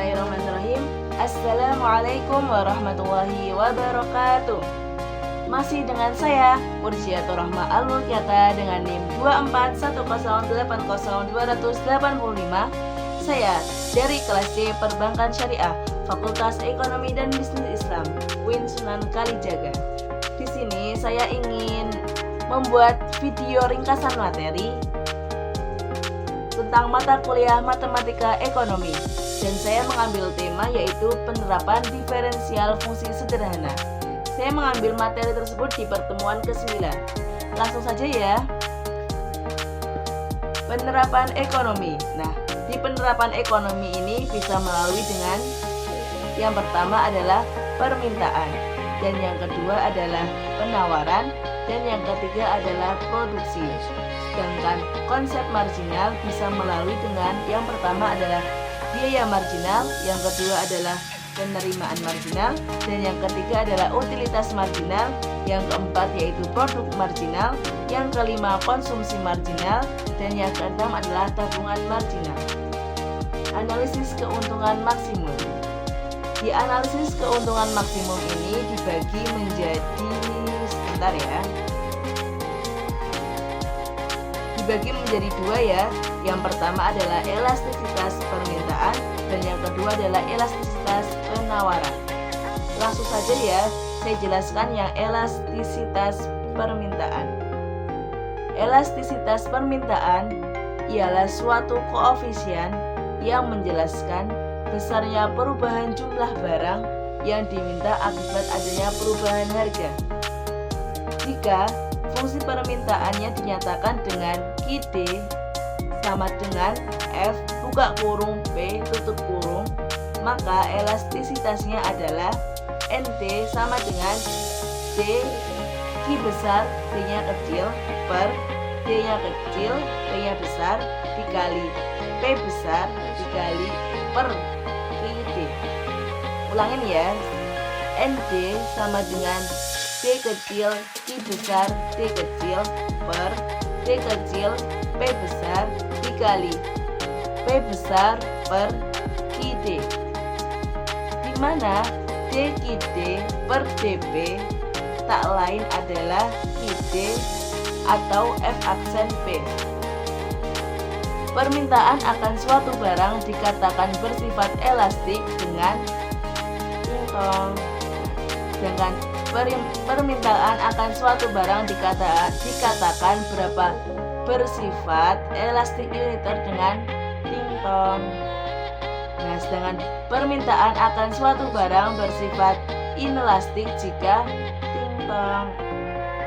Bismillahirrahmanirrahim. Assalamualaikum warahmatullahi wabarakatuh. Masih dengan saya Murjiatur Rahma Al-Mulkiyata dengan NIM 241080285. Saya dari kelas C Perbankan Syariah, Fakultas Ekonomi dan Bisnis Islam, UIN Sunan Kalijaga. Di sini saya ingin membuat video ringkasan materi tentang mata kuliah Matematika Ekonomi, dan saya mengambil tema yaitu penerapan diferensial fungsi sederhana. Saya mengambil materi tersebut di pertemuan ke-9. Langsung saja ya. Penerapan ekonomi. Nah, di penerapan ekonomi ini bisa melalui dengan yang pertama adalah permintaan, dan yang kedua adalah penawaran, dan yang ketiga adalah produksi. Sedangkan konsep marginal bisa melalui dengan yang pertama adalah biaya marginal, yang kedua adalah penerimaan marginal, dan yang ketiga adalah utilitas marginal, yang keempat yaitu produk marginal, yang kelima konsumsi marginal, dan yang keenam adalah tabungan marginal. Analisis keuntungan maksimum. Di analisis keuntungan maksimum ini dibagi menjadi dibagi menjadi dua ya. Yang pertama adalah elastisitas permintaan, dan yang kedua adalah elastisitas penawaran. Langsung saja ya, saya jelaskan yang elastisitas permintaan. Elastisitas permintaan ialah suatu koefisien yang menjelaskan besarnya perubahan jumlah barang yang diminta akibat adanya perubahan harga. Jika fungsi permintaannya dinyatakan dengan QD sama dengan F buka kurung P tutup kurung, maka elastisitasnya adalah NT sama dengan D Q besar D nya kecil per D nya kecil P nya besar dikali P besar dikali per QD. Ulangin ya, ND sama dengan D kecil Q besar D kecil per D kecil P besar dikali P besar per QD, di mana D QD per DP tak lain adalah QD atau F aksen P. Permintaan akan suatu barang dikatakan bersifat elastik dengan permintaan akan suatu barang dikatakan bersifat elastik uniter dengan ting-tong. Nah, sedangkan permintaan akan suatu barang bersifat inelastik jika ting-tong.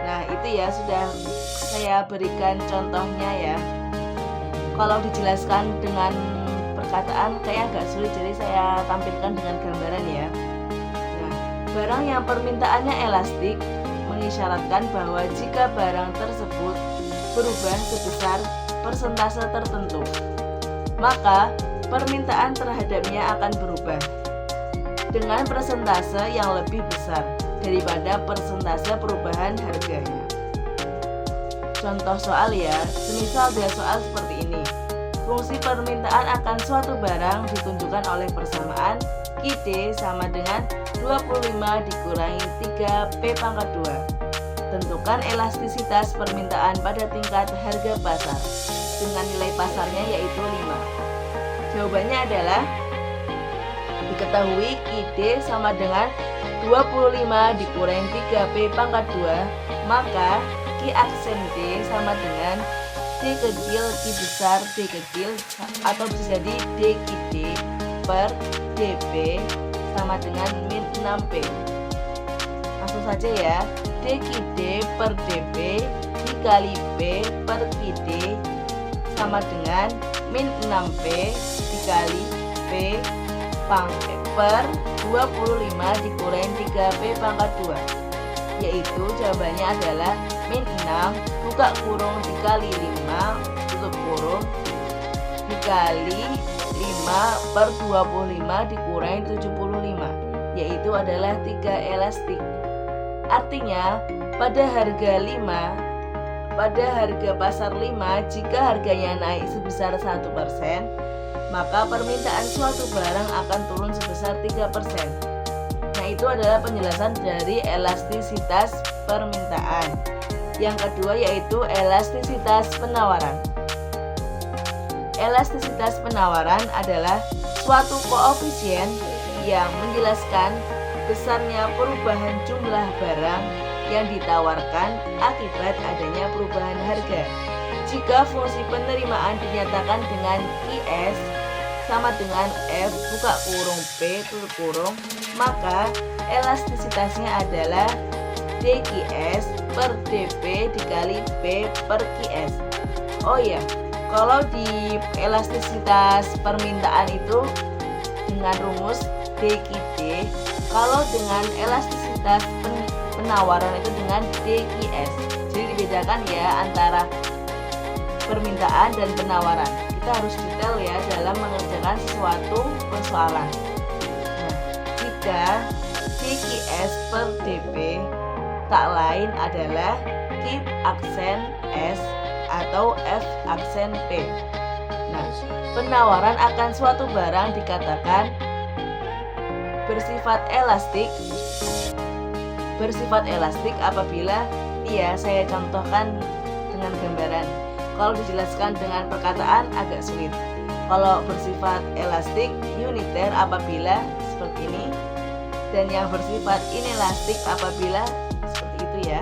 Nah, itu ya sudah saya berikan contohnya ya. Kalau dijelaskan dengan perkataan kayak agak sulit, jadi saya tampilkan dengan gambaran ya. Nah, barang yang permintaannya elastik mengisyaratkan bahwa jika barang tersebut berubah sebesar persentase tertentu, maka permintaan terhadapnya akan berubah dengan persentase yang lebih besar daripada persentase perubahan harganya. Contoh soal ya, semisal dia soal seperti ini. Fungsi permintaan akan suatu barang ditunjukkan oleh persamaan QD sama dengan 25 dikurangi 3P pangkat 2. Tentukan elastisitas permintaan pada tingkat harga pasar dengan nilai pasarnya yaitu 5. Jawabannya adalah diketahui QD sama dengan 25 dikurangi 3P pangkat 2, maka Q aksen D sama dengan D kecil Q besar D kecil, atau bisa jadi D QD per DP sama dengan min 6P. Langsung saja ya, D QD per DP dikali P per QD sama dengan min 6P dikali P per 25 dikurangi 3P pangkat 2, yaitu jawabannya adalah min 6 buka kurung dikali 5 tutup kurung dikali 5 per 25 dikurangi 75, yaitu adalah 3 elastik. Artinya pada harga pasar 5, jika harganya naik sebesar 1%, maka permintaan suatu barang akan turun sebesar 3%. Nah, itu adalah penjelasan dari elastisitas permintaan. Yang kedua yaitu elastisitas penawaran. Elastisitas penawaran adalah suatu koefisien yang menjelaskan besarnya perubahan jumlah barang yang ditawarkan akibat adanya perubahan harga. Jika fungsi penerimaan dinyatakan dengan IS sama dengan F buka kurung P tutup kurung, maka elastisitasnya adalah DQS per DP dikali P per QS. Oh ya, kalau di elastisitas permintaan itu dengan rumus DQD, kalau dengan elastisitas penawaran itu dengan DQS. Jadi dibedakan ya antara permintaan dan penawaran. Kita harus detail ya dalam mengerjakan sesuatu persoalan. Nah, jika DQS per DP tak lain adalah Q aksen S atau F aksen P. Nah, penawaran akan suatu barang dikatakan bersifat elastik apabila saya contohkan dengan gambaran. Kalau dijelaskan dengan perkataan agak sulit. Kalau bersifat elastik uniter apabila seperti ini, dan yang bersifat inelastik apabila seperti itu ya.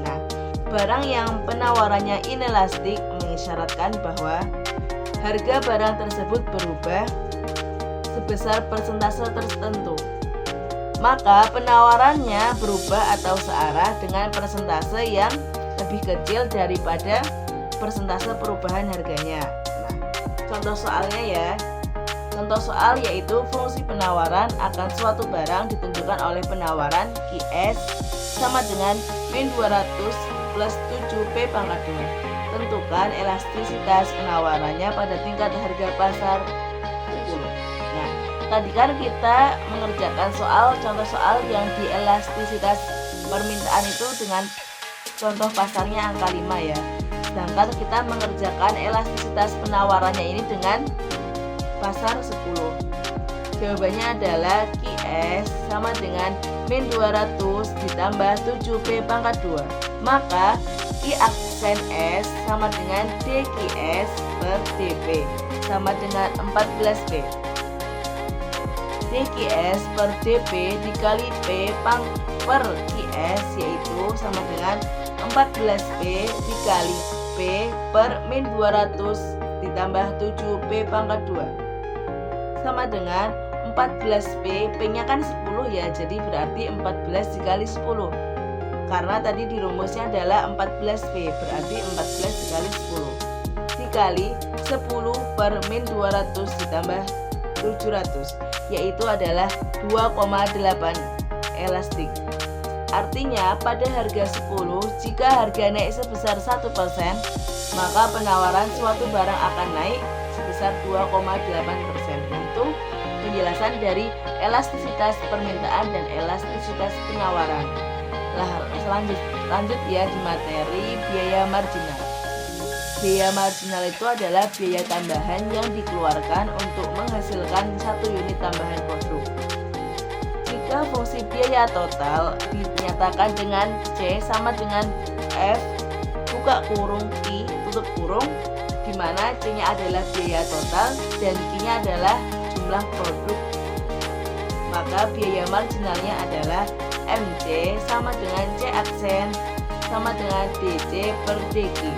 Nah, barang yang penawarannya inelastik mengisyaratkan bahwa harga barang tersebut berubah sebesar persentase tertentu. Maka penawarannya berubah atau searah dengan persentase yang lebih kecil daripada persentase perubahan harganya. Nah, contoh soalnya ya. Contoh soal yaitu fungsi penawaran akan suatu barang ditunjukkan oleh penawaran QS sama dengan min 200 plus 7P pangkat 2. Tentukan elastisitas penawarannya pada tingkat harga pasar 10. Nah, tadi kan kita mengerjakan contoh soal yang di elastisitas permintaan itu dengan contoh pasarnya angka 5 ya. Sedangkan kita mengerjakan elastisitas penawarannya ini dengan pasar 10. Jawabannya adalah QS sama dengan min 200 ditambah 7P pangkat 2. Maka Q aksen S sama dengan DQS per DP sama dengan 14P. DQS per DP dikali P per QS yaitu sama dengan 14P dikali P per min 200 ditambah 7P pangkat 2 sama dengan 14P, P-nya kan 10 ya, jadi berarti 14 dikali 10. Karena tadi di rumusnya adalah 14P, berarti 14 dikali 10 dikali 10 per min 200 ditambah 700, yaitu adalah 2,8 elastik. Artinya pada harga 10, jika harga naik sebesar 1%, maka penawaran suatu barang akan naik sebesar 2,8%. Nah, itu penjelasan dari elastisitas permintaan dan elastisitas penawaran. Lanjut ya di materi biaya marginal. Biaya marginal itu adalah biaya tambahan yang dikeluarkan untuk menghasilkan satu unit tambahan produk. Jika fungsi biaya total dinyatakan dengan C sama dengan F buka kurung Q tutup kurung, di mana C-nya adalah biaya total dan Q-nya adalah jumlah produk. Maka biaya marginalnya adalah MC sama dengan C aksen sama dengan DC per DQ.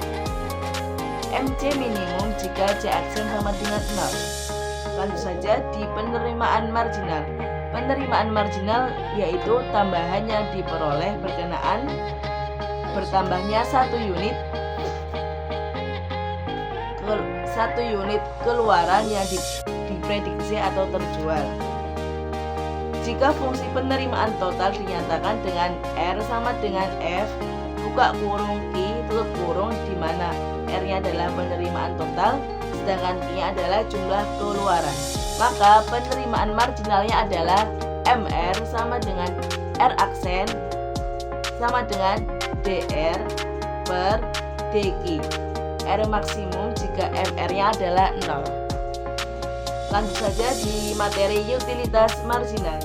MC minimum jika C aksen sama dengan 0. Lanjut saja di penerimaan marginal. Penerimaan marginal yaitu tambahan yang diperoleh berkenaan bertambahnya satu unit keluaran yang diprediksi atau terjual. Jika fungsi penerimaan total dinyatakan dengan R sama dengan F buka kurung Q tutup kurung, di mana R-nya adalah penerimaan total sedangkan Q-nya adalah jumlah keluaran. Maka penerimaan marginalnya adalah MR sama dengan R aksen sama dengan DR per DQ. R maksimum jika MR-nya adalah 0. Lanjut saja di materi utilitas marginal.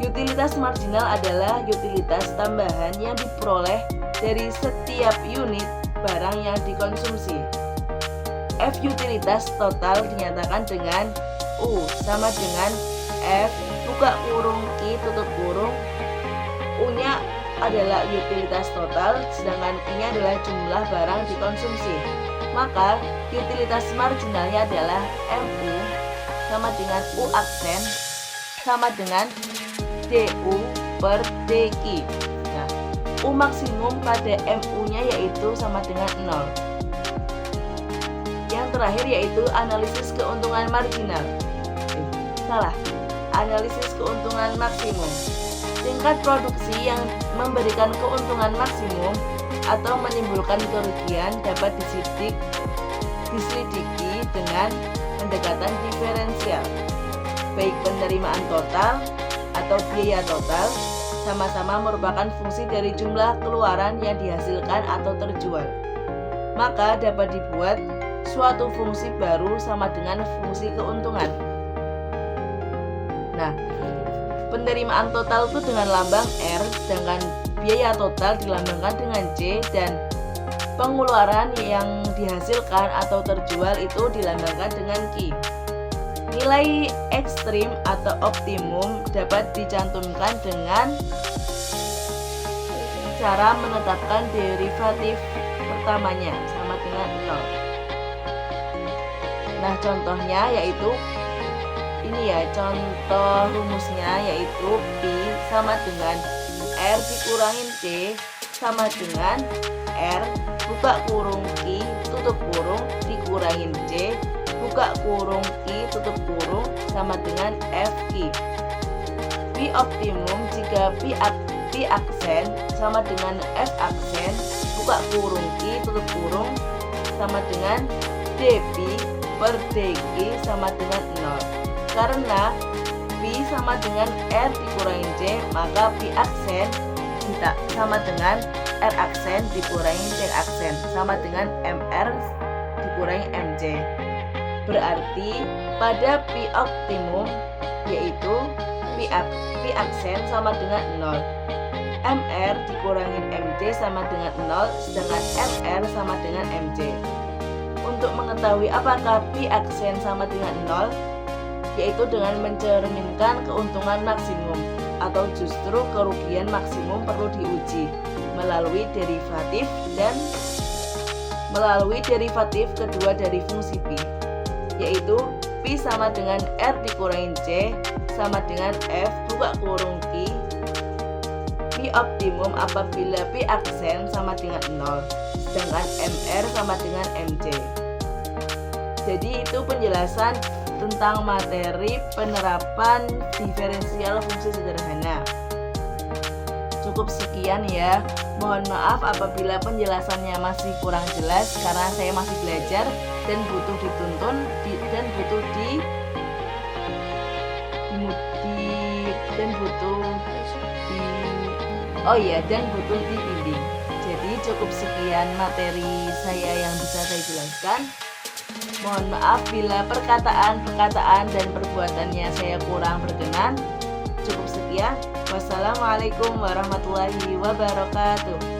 Utilitas marginal adalah utilitas tambahan yang diperoleh dari setiap unit barang yang dikonsumsi. F utilitas total dinyatakan dengan U sama dengan F buka kurung I tutup kurung. U-nya adalah utilitas total, sedangkan I-nya adalah jumlah barang dikonsumsi. Maka utilitas marginalnya adalah MU sama dengan U aksen sama dengan DU per DQ. Nah, U maksimum pada MU-nya yaitu sama dengan 0. Yang terakhir yaitu analisis keuntungan marginal. Analisis keuntungan maksimum. Tingkat produksi yang memberikan keuntungan maksimum atau menimbulkan kerugian dapat diselidiki dengan pendekatan diferensial. Baik penerimaan total atau biaya total sama-sama merupakan fungsi dari jumlah keluaran yang dihasilkan atau terjual. Maka dapat dibuat suatu fungsi baru sama dengan fungsi keuntungan. Nah, penerimaan total itu dengan lambang R, sedangkan biaya total dilambangkan dengan C, dan pengeluaran yang dihasilkan atau terjual itu dilambangkan dengan Q. Nilai ekstrim atau optimum dapat dicantumkan dengan cara menetapkan derivatif pertamanya sama dengan 0. Nah, contohnya yaitu ini ya, contoh rumusnya yaitu Pi sama dengan R dikurangin C sama dengan R buka kurung Q tutup kurung dikurangin C buka kurung Q tutup kurung sama dengan FQ. Pi optimum jika Pi aksen sama dengan F aksen buka kurung Q tutup kurung sama dengan dP per dQ sama dengan 0. Karena Pi sama dengan R dikurangin C, maka Pi aksen sama dengan R aksen dikurangi C aksen sama dengan MR dikurangi MC. Berarti pada Pi optimum yaitu Pi aksen sama dengan 0. MR dikurangin MC sama dengan 0, sedangkan MR sama dengan MC. Untuk mengetahui apakah Pi aksen sama dengan 0, yaitu dengan mencerminkan keuntungan maksimum atau justru kerugian maksimum perlu diuji melalui derivatif kedua dari fungsi Pi, yaitu Pi sama dengan R dikurangin C sama dengan F buka kurung Q Pi optimum apabila Pi aksen sama dengan 0, sedangkan MR sama dengan MC. Jadi itu penjelasan tentang materi penerapan diferensial fungsi sederhana. Cukup sekian ya. Mohon maaf apabila penjelasannya masih kurang jelas karena saya masih belajar dan butuh dituntun dan butuh dibimbing. Jadi cukup sekian materi saya yang bisa saya jelaskan. Mohon maaf bila perkataan dan perbuatannya saya kurang berkenan. Cukup sekian. Wassalamualaikum warahmatullahi wabarakatuh.